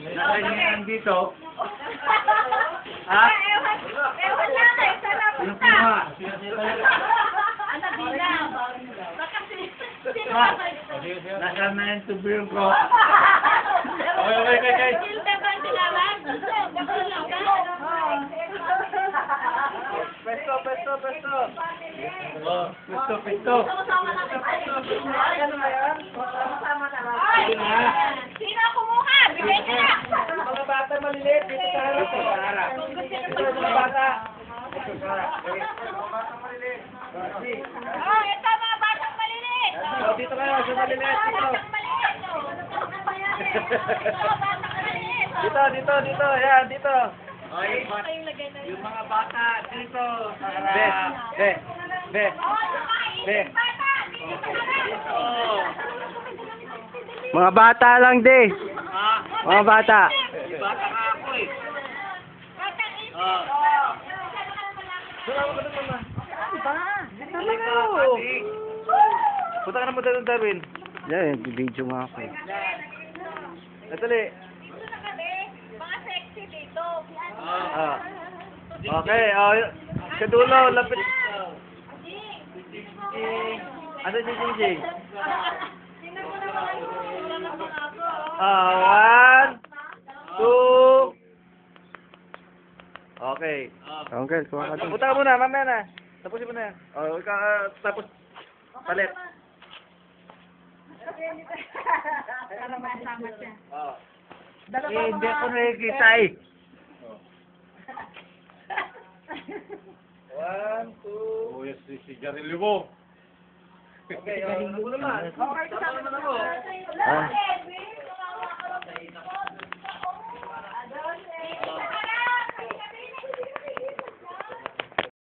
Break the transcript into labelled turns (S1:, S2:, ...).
S1: Nakaganyan dito. Ha?
S2: Ewan lang eh, sana
S1: Yung
S2: punta.
S1: kuha.
S2: Ano bilang? Baka sino
S1: Ha?
S2: ba?
S1: Nasaan na yung tubig ko?
S2: Okay. Hilda ba ang tinawag?
S1: Pesto. Oh, pesto.
S2: Ay! Sino ang kumuha? Bigay ka na!
S1: Mga bata maliliit dito sa harap. Mga bata.
S2: Oh, ito mga batang maliliit.
S1: Oh, dito kayo, sa maliliit dito.
S2: Batang maliliit. Batang maliliit.
S1: Dito. Yan, dito. Oh, yung mga bata dito sa harap. Be.
S2: Bata, dito ka na.
S3: Mga bata lang, de.
S1: Ha?
S3: Mga bata.
S1: Yung bata nga ako eh.
S2: Batang isip.
S1: Oh. Sulaw ka na mama. Punta ka na mo dito, Darwin.
S3: Yan, video nga ako.
S1: Natali.
S2: Mga sexy dito.
S1: Ah. Okay, sa dulo, lapit. Ano si Jingjing? One, two. Okay.
S3: Uncle, kuha ka doon.
S1: Punta ka muna, mamaya na. Tapusin mo na yan. Tapos, palit. Hindi ako nakikita eh. One, two.
S4: Oh, yes, si Jarilio mo.
S1: Okay, ano naman? Okay, kasama naman ako.
S3: Ah.